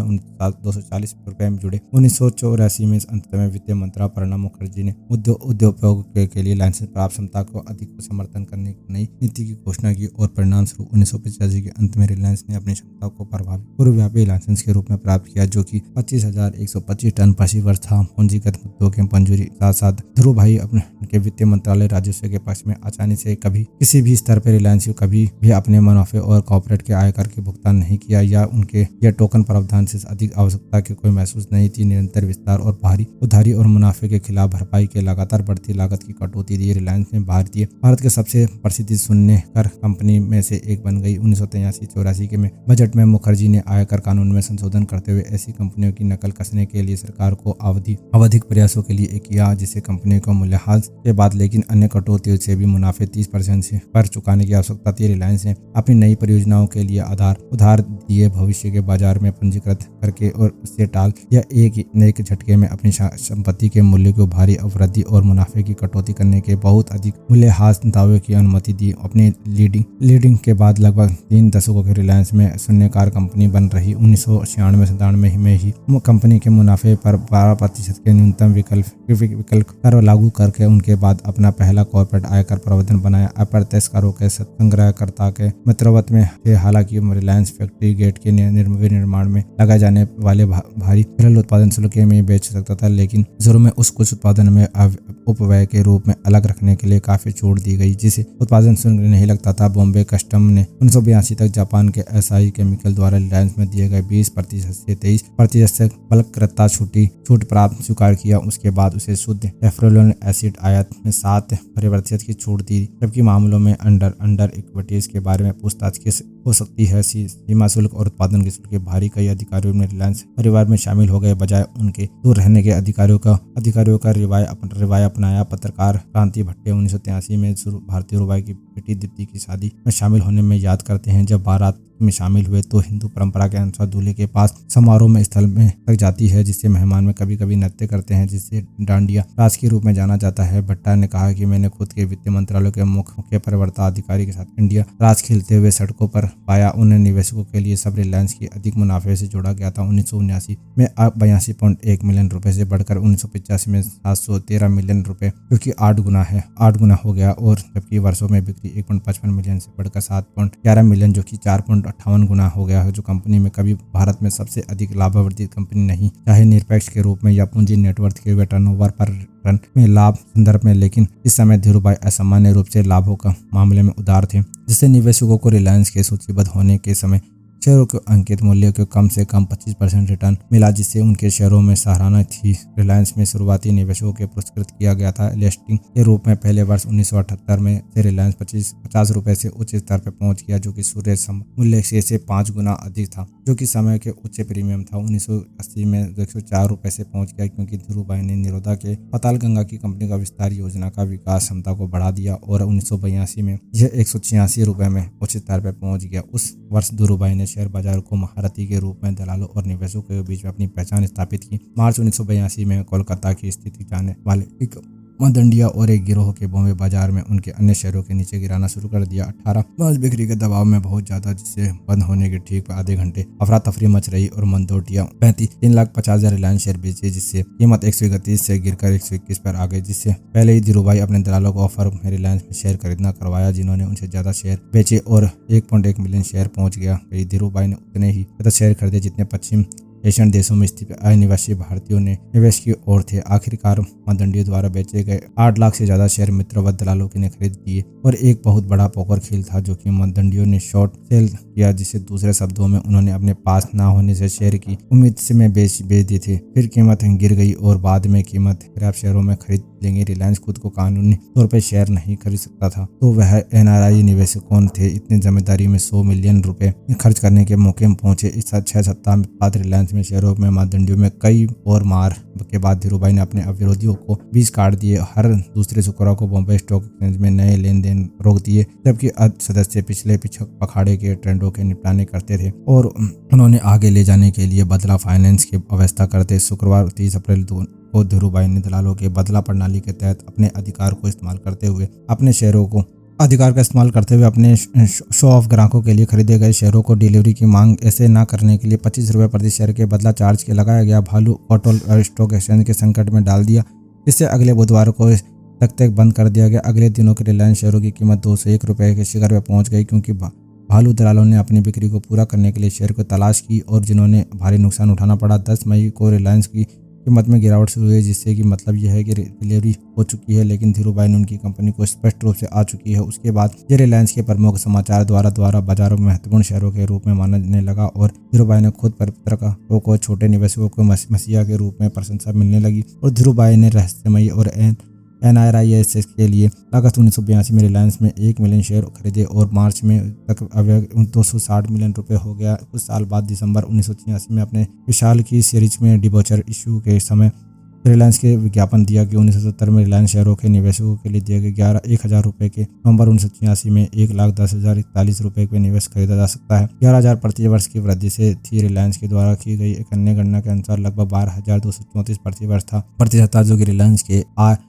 A: 240 रुपए में जुड़े। 1984 में अंत में वित्त मंत्री प्रणब मुखर्जी ने उद्योग के लिए लाइसेंस प्राप्त क्षमता को अधिक समर्थन करने की नई नीति की घोषणा की और परिणाम स्वरूप 1985 के अंत में रिलायंस ने अपनी क्षमता को प्रभावी पूर्वव्यापी लाइसेंस के रूप में प्राप्त किया, जो कि 25,125 टन प्रति वर्ष था। पूंजीगत मुद्दों के मंजूरी साथ साथ धीरूभाई अपने वित्त मंत्रालय राजस्व के पक्ष में आसानी से कभी किसी भी स्तर स्तर पर रिलायंस को कभी भी अपने मुनाफे और कॉर्पोरेट के आयकर के भुगतान नहीं किया या उनके यह टोकन प्रावधान से अधिक आवश्यकता की कोई महसूस नहीं थी। निरंतर विस्तार और भारी उधारी और मुनाफे के खिलाफ भरपाई के लगातार बढ़ती लागत की कटौती दी रिलायंस ने भारत के सबसे प्रसिद्ध शून्य कर कंपनी में से एक बन गई। 1983-84 के में बजट में मुखर्जी ने आयकर कानून में संशोधन करते हुए ऐसी कंपनियों की नकल कसने के लिए सरकार को आवधिक प्रयासों के लिए किया, जिससे कंपनी को मूल्यह्रास के बाद लेकिन अन्य कटौतियों से भी मुनाफे 30% से पर चुकाने की आवश्यकता थी। रिलायंस ने अपनी नई परियोजनाओं के लिए उधार दिए भविष्य के बाजार में पंजीकृत करके और उससे टाल या एक झटके में अपनी संपत्ति के मूल्य को भारी अववृद्धि और मुनाफे की कटौती करने के बहुत अधिक मूल्यह्रास दावे की अनुमति दी। अपने लीडिंग के बाद लगभग 3 दशकों के रिलायंस में शून्यकार कंपनी बन रही। 1996-97 में ही कंपनी के मुनाफे पर 12% के न्यूनतम विकल्प कर लागू करके उनके बाद अपना पहला कॉर्पोरेट आयकर प्रबंधन बनाया। अप्रत्यक्ष करों के संग्रहकर्ता के मित्रवत में थे। हालांकि रिलायंस फैक्ट्री गेट के निर्माण में लगाए जाने वाले भारी तरल उत्पादन शुल्क में बेच सकता था, लेकिन शुरू में उस कुछ उत्पादन में उपव्यय के रूप में अलग रखने के लिए काफी छूट दी गई, जिसे उत्पादन शुल्क नहीं लगता था। बॉम्बे कस्टम ने 1982 तक जापान के एसआई केमिकल द्वारा रिलायंस में दिए गए 20% से 23% से बल्करता छूट प्राप्त स्वीकार किया। उसके बाद उसे शुद्ध टेफ्लोन एसिड आयात में 7% की छूट दी, जबकि मामलों में अंडर इक्विटीज के बारे में पूछताछ हो सकती है। सीमा शुल्क और उत्पादन के शुल्क के भारी कई अधिकारियों ने रिलायंस परिवार में शामिल हो गए, बजाय उनके दूर रहने के अधिकारियों का रिवाय अपनाया। पत्रकार क्रांति भट्टे 1983 में भारतीय रुबाई की बेटी दीप्ति की शादी में शामिल होने में याद करते हैं। जब बारात में शामिल हुए तो हिंदू परंपरा के अनुसार दूल्हे के पास समारोह में स्थल में तक जाती है, जिससे मेहमान में कभी कभी नृत्य करते हैं, जिससे डांडिया राज के रूप में जाना जाता है। भट्टा ने कहा कि मैंने खुद के वित्त मंत्रालय के मुख्य प्रवक्ता अधिकारी के साथ इंडिया राज खेलते हुए सड़कों पर पाया। उन निवेशकों के लिए सब रिलायंस की अधिक मुनाफे से जोड़ा गया था। 1979 में 82.1 मिलियन रुपए से बढ़कर 1985 में 713 मिलियन रुपए, जो कि 8 गुना हो गया, और जबकि वर्षों में बिक्री 1.55 मिलियन से बढ़कर 7.11 मिलियन, जो कि 4.58 गुना हो गया है, जो कंपनी में कभी भारत में सबसे अधिक लाभवर्धित कंपनी नहीं, चाहे निरपेक्ष के रूप में या पूंजी नेटवर्थ के टर्नओवर पर रन में लाभ संदर्भ में। लेकिन इस समय धीरूभाई असामान्य रूप से लाभों का मामले में उदार थे, जिससे निवेशकों को रिलायंस के सूचीबद्ध होने के समय शेयरों के अंकित मूल्य के कम से कम 25% रिटर्न मिला, जिससे उनके शेयरों में सराहना थी। रिलायंस में शुरुआती निवेशकों के पुरस्कृत किया गया था लिस्टिंग के रूप में। पहले वर्ष 1978 में से रिलायंस 50 रुपए से उच्च स्तर पर पहुंच गया, जो कि सूर्य मूल्य से 5 गुना अधिक था, जो कि समय के उच्च प्रीमियम था। 1980 में 104 रुपए से पहुंच गया, क्योंकि धीरूभाई ने निरोधा के पातालगंगा की कंपनी का विस्तार योजना का विकास क्षमता को बढ़ा दिया, और 1982 में यह 186 रुपए में उच्च स्तर पर पहुंच गया। उस वर्ष धीरूभाई ने शेयर बाजार को महारथी के रूप में दलालों और निवेशकों के बीच में अपनी पहचान स्थापित की। मार्च 1982 में कोलकाता की स्थिति जाने वाले एक मदंडिया और एक गिरोह के बॉम्बे बाजार में उनके अन्य शेयरों के नीचे गिराना शुरू कर दिया। 18 मार्च बिक्री के दबाव में बहुत ज्यादा, जिससे बंद होने के ठीक आधे घंटे अफरा तफरी मच रही और मंदोटिया 3,50,000 रिलायंस शेयर बेचे, जिससे कीमत 131 से गिरकर 121 पर आ गई। जिससे पहले ही धीरूभाई अपने दलालों को ऑफर में रिलायंस में शेयर खरीदना करवाया, जिन्होंने उनसे ज्यादा शेयर बेचे और 1.1 मिलियन शेयर पहुंच गया। धीरूभाई ने उतने ही ज्यादा शेयर खरीदे जितने पश्चिम एशियन देशों में स्थित अनिवासी भारतीयों ने निवेश की ओर थे। आखिरकार मदंडियों द्वारा बेचे गए 8 लाख से ज्यादा शेयर मित्रवत दलालों ने खरीद दिए, और एक बहुत बड़ा पोकर खेल था जो कि मदंडियों ने शॉर्ट सेल किया, जिसे दूसरे शब्दों में उन्होंने अपने पास ना होने से शेयर की उम्मीद से में बेच दिए थे। फिर कीमत गिर गई और बाद में कीमत खराब शेयरों में खरीद लेंगे। रिलायंस खुद को कानूनी तौर पर शेयर नहीं खरीद सकता था, तो वह एनआरआई निवेशक कौन थे। इतनी जिम्मेदारी में 100 मिलियन रुपए खर्च करने के मौके में पहुंचे। इस 6 सप्ताह बाद रिलायंस में शेयरों में मानदंडियों में कई और मार के बाद धीरूभाई ने अपने विरोधियों को बीच काट दिए। हर दूसरे शुक्रवार को बॉम्बे स्टॉक एक्सचेंज में नए लेन देन रोक दिए, जबकि सदस्य पिछले पखाड़े के ट्रेंडों के निपटाने करते थे और उन्होंने आगे ले जाने के लिए बदला फाइनेंस की व्यवस्था करते। शुक्रवार 30 अप्रैल को धीरूभाई ने दलालों के बदला प्रणाली के तहत अपने अधिकार का इस्तेमाल करते हुए अपने शो ऑफ ग्राहकों के लिए खरीदे गए शेयरों को डिलीवरी की मांग ऐसे न करने के लिए 25 रुपये प्रति शेयर के बदला चार्ज के लगाया गया। भालू ऑटो स्टॉक एक्सचेंज के संकट में डाल दिया, जिससे अगले बुधवार को तक बंद कर दिया गया। अगले दिनों के रिलायंस शेयरों की कीमत 201 रुपये के शिखर पर पहुंच गई, क्योंकि भालू दलालों ने अपनी बिक्री को पूरा करने के लिए शेयर को तलाश की और जिन्होंने भारी नुकसान उठाना पड़ा। 10 मई को रिलायंस की कीमत में गिरावट शुरू हुई, जिससे कि मतलब यह है कि डिलीवरी हो चुकी है, लेकिन धीरूभाई ने उनकी कंपनी को स्पष्ट रूप से आ चुकी है। उसके बाद ये रिलायंस के प्रमुख समाचार द्वारा बाजारों में महत्वपूर्ण शेयरों के रूप में माना जाने लगा और धीरूभाई ने खुद पत्रकारों को छोटे निवेशकों को मसीहा के रूप में प्रशंसा मिलने लगी। और धीरूभाई ने रहस्यमयी और NIRISS के लिए अगस्त 1982 में रिलायंस में 1 मिलियन शेयर खरीदे और मार्च में तक 260 मिलियन रुपए हो गया। कुछ साल बाद दिसंबर 1986 में अपने विशाल की सीरीज में डिबेंचर इशू के समय रिलायंस के विज्ञापन दिया कि 1970 में रिलायंस शेयरों के निवेशकों के लिए दिए गए 1,000 रुपए के नवंबर 1986 में 1,10,041 रुपए के निवेश खरीदा जा सकता है। 11,000 प्रति वर्ष की वृद्धि से थी। रिलायंस के द्वारा की गई एक अन्य गणना के अनुसार लगभग 12,234 प्रति वर्ष था, जो कि रिलायंस के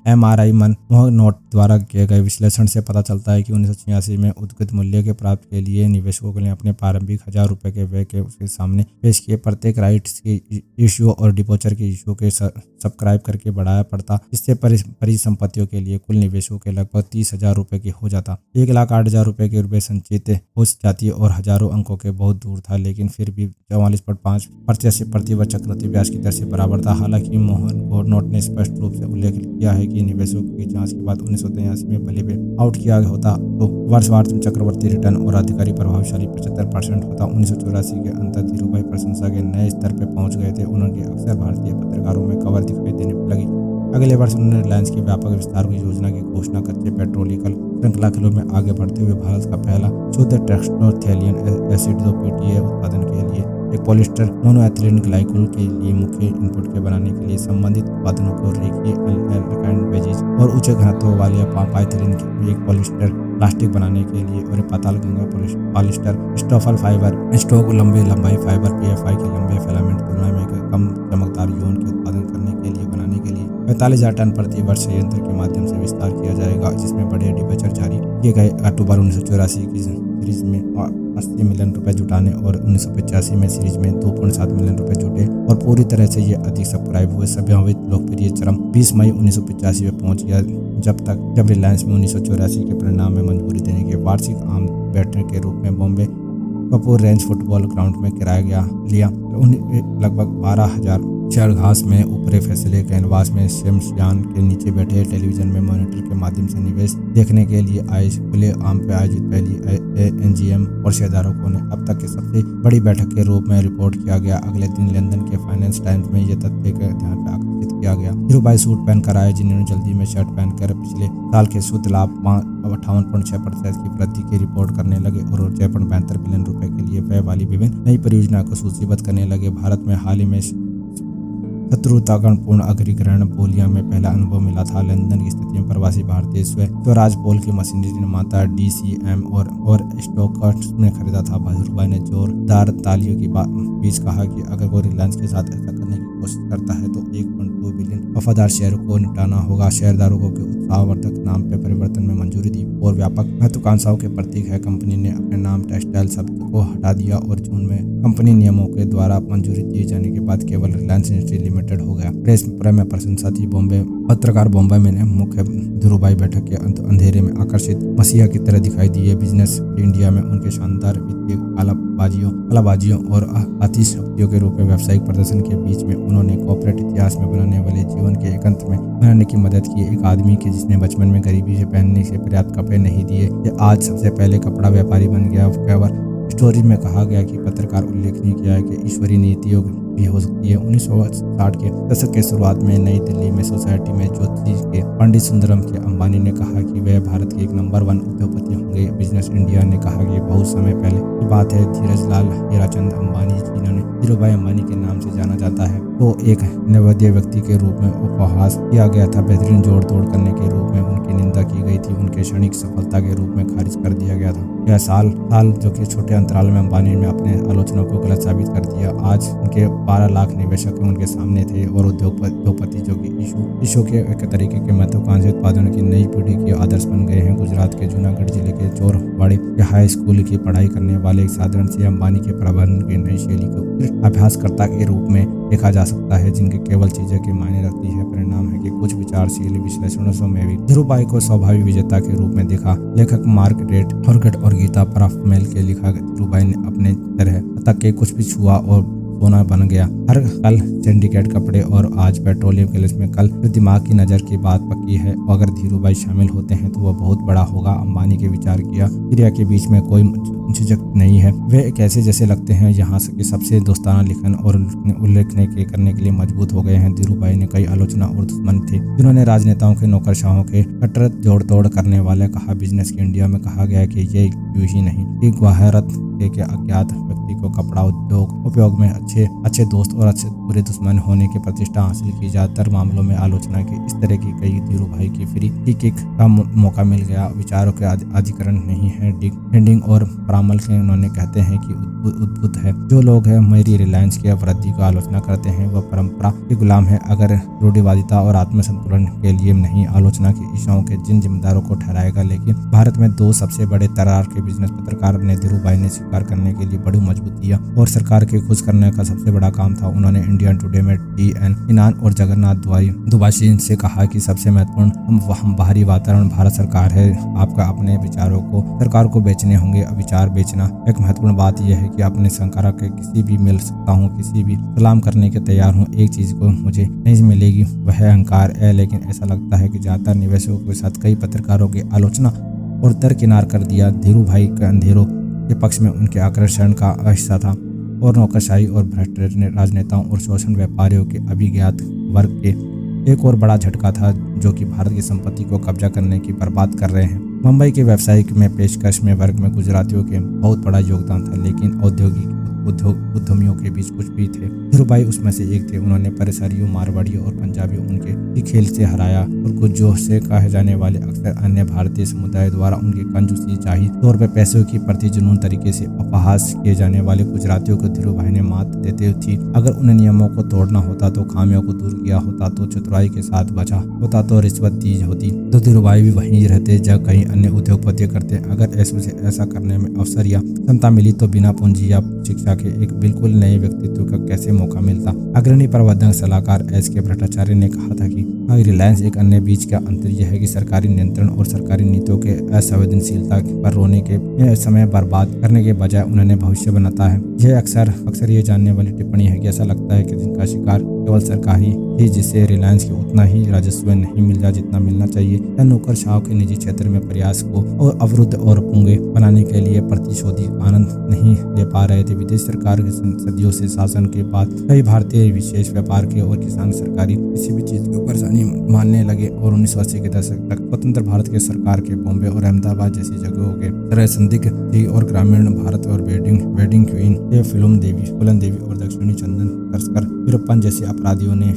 A: MRI मनमोहन नोट द्वारा किए गए विश्लेषण से पता चलता है कि 1986 में उद्गत मूल्य के प्राप्त के लिए निवेशकों के लिए अपने प्रारंभिक 1,000 रुपए के व्यय के उसके सामने पेश किए। प्रत्येक राइट्स के इश्यू और डिबेंचर के इश्यू के सब्सक्राइब करके बढ़ाया पड़ता, इससे परिसंपत्तियों के लिए कुल निवेशों के लगभग 30,000 रुपए की हो जाता। 1,08,000 रुपए के रुपए संचित हो जाती और हजारों अंकों के बहुत दूर था, लेकिन फिर भी 44.5% से प्रति वर्ष चक्रवृद्धि ब्याज की दर से बराबर था। हालांकि मोहन नोट ने स्पष्ट रूप से उल्लेख किया है कि निवेशकों की जांच के बाद 1983 में भले भी आउट किया होता तो वर्षवार चक्रवर्ती रिटर्न और अधिकारी प्रभावशाली 75% होता। 1984 के अंत धीरूभाई प्रशंसा के नए स्तर पर पहुंच गए थे। उन्होंने अक्सर भारतीय पत्रकारों में कवर दिखाई देने लगी। अगले वर्ष उन्होंने रिलायंस के व्यापक विस्तार की योजना की घोषणा कच्चे पेट्रोलिकल श्रृंखला खेलों में आगे बढ़ते हुए भारत का पहला शुद्ध टेक्सटोथेलियन एसिड PTA उत्पादन के लिए एक पॉलिस्टर मोनोएथिलीन ग्लाइकोल के लिए मुख्य इनपुट के बनाने के लिए संबंधित उत्पादनों को रेखीय एल्काइल बेसिस और उच्च घनत्व वाले पाइथिलीन के एक पॉलिस्टर प्लास्टिक बनाने के लिए और पातालगंगा पॉलिस्टर स्टॉफल फाइबर स्टॉक लंबाई फाइबर PFI के लंबे फिलामेंट तुलना में कम चमकदार यौन के उत्पादन करने के लिए बनाने के लिए 45,000 टन प्रति वर्ष संयंत्र के माध्यम से विस्तार किया जाएगा, जिसमें बड़े डिबेंचर जारी किए गए। अक्टूबर 1984 की सीरीज में 80 मिलियन रुपए जुटाने और 1985 में सीरीज में 2.7 मिलियन रुपए जुटे और पूरी तरह से ये अधिक सब्सक्राइब हुए। संभावित लोकप्रिय चरम 20 मई 1985 में पहुंच गया, जब रिलायंस में 1984 के परिणाम में मंजूरी देने के वार्षिक आम बैठक के रूप में Bombay Kapoor range football ground में किराया लिया। लगभग 12,000 शेयर घास में ऊपरी फैसले कैनवास में शमशान के नीचे बैठे टेलीविजन में मॉनिटर के माध्यम से निवेश देखने के लिए आए। खुले आम पे आयोजित पहली NGM और शेयरधारकों ने अब तक की सबसे बड़ी बैठक के रूप में रिपोर्ट किया गया। अगले दिन लंदन के फाइनेंस टाइम्स में यह तथ्य का ध्यान आकर्षित किया गया। धीरूभाई सूट पहनकर आए, जिन्होंने जल्दी में शर्ट पहनकर पिछले साल के शुद्ध लाभ 58.6% की वृद्धि की रिपोर्ट करने लगे और 6.72 बिलियन रुपए के लिए व्यय वाली विभिन्न नई परियोजना को सूचीबद्ध करने लगे। भारत में हाल ही में शत्रुतापूर्ण अग्रिग्रहण पोलिया में पहला अनुभव मिला था। लंदन की स्थिति में प्रवासी भारतीय स्वराज पोल की मशीनरी निर्माता DCM और स्टॉकर्स ने खरीदा था। धीरूभाई ने जोरदार तालियों के बीच कहा कि अगर कोई रिलायंस के साथ ऐसा करने की कोशिश करता है तो 1.2 बिलियन वफादार शेयरों को निपटाना होगा। शेयरधारकों के उत्साहवर्धक नाम पे परिवर्तन में मंजूरी दी और व्यापक महत्वाकांक्षाओं के प्रतीक है। कंपनी ने अपने नाम टेक्सटाइल शब्द को हटा दिया और जून में कंपनी नियमों के द्वारा मंजूरी दिए जाने के बाद केवल रिलायंस इंडस्ट्री लिमिटेड हो गया। प्रेस में प्रशंसा थी। पत्रकार बॉम्बे में मुख्य धीरूभाई बैठक के अंधेरे में आकर्षित मसीहा की तरह दिखाई दिए। बिजनेस इंडिया में उनके शानदार वित्तीय कलाबाजियों और अतिशक्तियों के रूप में व्यावसायिक प्रदर्शन के बीच में उन्होंने कॉर्पोरेट इतिहास में बनाने वाले जीवन के एकांत में बनाने की मदद की। एक आदमी के जिसने बचपन में गरीबी से पहनने से पर्याप्त कपड़े नहीं दिए, ये आज सबसे पहले कपड़ा व्यापारी बन गया। कवर स्टोरी में कहा गया कि पत्रकार उल्लेखनीय किया है कि ईश्वरीय नीतियों भी हो सकती है। 1960 के दशक के शुरुआत में नई दिल्ली में सोसाइटी में ज्योतिष के पंडित सुंदरम के अंबानी ने कहा कि वह भारत के एक नंबर 1 उद्योगपति होंगे। बिजनेस इंडिया ने कहा कि बहुत समय पहले की बात है, धीरज लाल हीराचंद अंबानी, जिन्होंने धीरूभाई अंबानी के नाम से जाना जाता है, को एक नवोदय व्यक्ति के रूप में उपहास किया गया था। बेहतरीन जोड़ तोड़ करने के रूप में उनकी निंदा की गई थी। उनके क्षणिक सफलता के रूप में खारिज कर दिया गया था। यह साल जो कि छोटे अंतराल में अंबानी ने अपने आलोचना को गलत साबित कर दिया। आज उनके 12 लाख निवेशक उनके सामने थे और उद्योगपति जो कि ईशू के एक तरीके के महत्वाकांक्षी उत्पादन की नई पीढ़ी के आदर्श बन गए हैं। गुजरात के जूनागढ़ जिले के चोरवाड़ी के हाई स्कूल की पढ़ाई करने वाले एक साधारण से अंबानी के प्रबंधन की नई शैली को अभ्यासकर्ता के रूप में देखा जा सकता है, जिनके केवल चीजें के मायने रखती है। परिणाम है कि कुछ विचारशील विश्लेषणों में भी धीरूभाई को स्वाभाविक विजेता के रूप में देखा। लेखक मार्गरेट हॉर्गेट और गीता पराफ्मेल के लिखा धीरूभाई ने अपने तरह तक के कुछ भी छुआ और सोना बन गया। हर कल सिंडिकेट कपड़े और आज पेट्रोलियम गैस में, कल जो दिमाग की नजर की बात पक्की है। अगर धीरू भाई शामिल होते हैं तो वह बहुत बड़ा होगा। अंबानी के विचार किया क्रिया के बीच में कोई झिझक नहीं है। वे कैसे जैसे लगते हैं यहाँ के सबसे दोस्ताना लिखन और उल्लेखने के करने के लिए मजबूत हो गए हैं। धीरू भाई ने कई आलोचना और दुश्मन थे जिन्होंने राजनेताओं के नौकरशाहों के कट्टर जोड़ तोड़ करने वाले कहा। बिजनेस की इंडिया में कहा गया कि ये यूं ही नहीं कि गुहारत के अज्ञात व्यक्ति को कपड़ा उद्योग उपयोग में अच्छे दोस्त और अच्छे बुरे दुश्मन होने की प्रतिष्ठा हासिल की। ज्यादातर मामलों में आलोचना की इस तरह की कई। धीरू भाई की फ्री किक का मौका मिल गया। विचारों के अधिकरण नहीं है। हेडिंग और परामर्श के उन्होंने कहते हैं कि उद्भुत है। जो लोग हैं मेरी रिलायंस की वृद्धि को आलोचना करते हैं वह परंपरा के गुलाम है। अगर रूढ़िवादिता और आत्मसंतुलन के लिए नहीं आलोचना की ईशाओं के जिन जिम्मेदारों को ठहराएगा। लेकिन भारत में दो सबसे बड़े तरार के बिजनेस पत्रकार ने धीरू भाई ने स्वीकार करने के लिए बड़ी मजबूत दिया और सरकार के खुश करने का सबसे बड़ा काम था। उन्होंने इंडियन टुडे में टी.एन. इनान और जगन्नाथ दुबाशी से कहा कि सबसे महत्वपूर्ण बाहरी वातावरण भारत सरकार है। आपका अपने विचारों को सरकार को बेचने होंगे। विचार बेचना एक महत्वपूर्ण बात यह है कि अपने संकारा के किसी भी मिल सकता हूँ, किसी भी सलाम करने के तैयार हूँ। एक चीज को मुझे नहीं मिलेगी वह अहंकार है। लेकिन ऐसा लगता है कि ज्यादातर निवेशकों के साथ कई पत्रकारों की आलोचना और दरकिनार कर दिया। धीरू भाई के अंधेरों के पक्ष में उनके आकर्षण का हिस्सा था और नौकरशाही और भ्रष्ट राजनेताओं और शोषण व्यापारियों के अभिज्ञात वर्ग के एक और बड़ा झटका था जो कि भारत की संपत्ति को कब्जा करने की बर्बाद कर रहे हैं। मुंबई के व्यावसायिक में पेशकश में वर्ग में गुजरातियों के बहुत बड़ा योगदान था। लेकिन औद्योगिक उद्यमियों के बीच कुछ भी थे। धीरू भाई उसमें से एक थे। उन्होंने परेशानियों मारवाड़ियों और पंजाबियों उनके ही खेल से हराया और गुज्जों से कहे जाने वाले अक्सर अन्य भारतीय समुदाय द्वारा उनके कंजूसी जाहिर तौर पर पैसों की प्रति जुनून तरीके से अपहास किए जाने वाले गुजरातियों को धीरू भाई ने मात देते थी। अगर उन्हें नियमों को तोड़ना होता तो खामियों को दूर किया होता तो चतुराई के साथ बचा होता तो रिश्वत दी होती तो धीरू भाई भी वहीं रहते जब कहीं अन्य उद्योगपति करते। अगर ऐसा करने में अवसर या क्षमता मिली तो बिना पूंजी या शिक्षा के एक बिल्कुल नए व्यक्तित्व का कैसे मौका मिलता। अग्रणी प्रबंधक सलाहकार एस.के. भट्टाचार्य ने कहा था कि रिलायंस एक अन्य बीच का अंतर यह है कि सरकारी नियंत्रण और सरकारी नीतियों के असंवेदनशीलता पर रोने के समय बर्बाद करने के बजाय उन्होंने भविष्य बनाता है। यह अक्सर ये जानने वाली टिप्पणी है कि ऐसा लगता है कि जिनका शिकार केवल सरकारी ही जिससे रिलायंस के उतना ही राजस्व नहीं मिल जाए जितना मिलना चाहिए या नौकरशाहों के निजी क्षेत्र में प्रयास को और अवरुद्ध और पुंगे बनाने के लिए प्रतिशोधी आनंद नहीं ले पा रहे थे। विदेश सरकार के सदियों से शासन के बाद कई भारतीय विशेष व्यापार के और किसान सरकारी किसी भी चीज को परेशानी मानने लगे और 1980 के दशक तक स्वतंत्र भारत के सरकार के बॉम्बे और अहमदाबाद जैसी जगहों के तरह संदिग्ध थी और ग्रामीण भारत और वेडिंग क्वीन ये फुलन देवी और दक्षिणी चंदन तस्कर वीरप्पन जैसे अपराधियों ने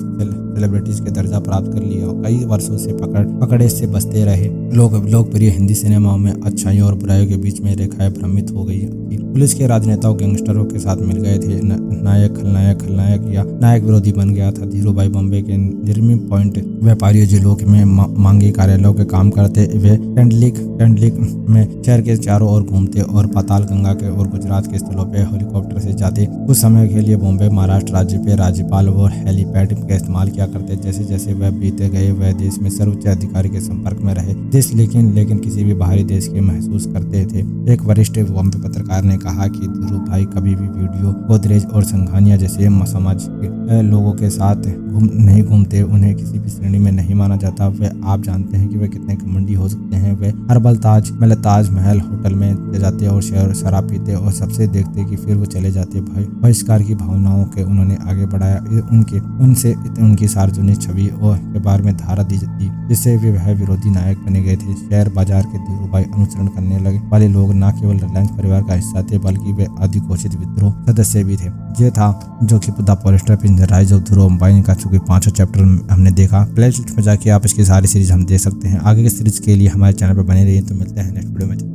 A: सेलिब्रिटीज के दर्जा प्राप्त कर लिया और कई वर्षों से पकड़े से बचते रहे। लोकप्रिय हिंदी सिनेमा में अच्छाइयों और बुराइयों के बीच में रेखाएं भ्रमित हो गई थी। पुलिस के राजनेताओं गैंगस्टरों के साथ मिल गए थे। नायक खलनायक या नायक विरोधी बन गया था। धीरू भाई बॉम्बे के निर्मी पॉइंट व्यापारियों जिलों में मांगी कार्यालयों के काम करते। वे कैंडलिक में शहर के चारों ओर घूमते और पाताल गंगा के और गुजरात के स्थलों पे हेलीकॉप्टर से जाते। कुछ समय के लिए बॉम्बे महाराष्ट्र राज्य पे राज्यपाल और हेलीपैड का इस्तेमाल किया करते। जैसे जैसे वह बीते गए वह देश में सर्वोच्च अधिकारी के संपर्क में रहे। देश लेकिन किसी भी बाहरी देश के महसूस करते थे। एक वरिष्ठ बॉम्बे पत्रकार ने कहा कि धीरू भाई कभी भी वीडियो गोदरेज और संघानिया जैसे समाज के लोगों के साथ नहीं घूमते। उन्हें किसी भी श्रेणी में नहीं माना जाता। वे आप जानते हैं कि वे कितने घमंडी हो सकते हैं। वे हर्बल ताज महल होटल में जाते और शराब पीते और सबसे देखते कि फिर वो चले जाते। बहिष्कार की भावनाओं के उन्होंने आगे बढ़ाया। उनकी सार्वजनिक छवि और के बारे में धारा दी जिससे वे वह विरोधी नायक बने गए थे। शेयर बाजार के धीरू भाई अनुसरण करने लगे वाले लोग न केवल रिलायंस परिवार का हिस्सा थे बल्कि वे अधिघोषित विद्रोह सदस्य भी थे। ये था जो कि the polyester in the rise of Dhiru Ambani का चूंकि 5 चैप्टर हमने देखा। प्ले लिस्ट में जाके आप इसकी सारी सीरीज हम देख सकते हैं। आगे की सीरीज के लिए हमारे चैनल पर बने रहिए। तो मिलते हैं नेक्स्ट वीडियो में।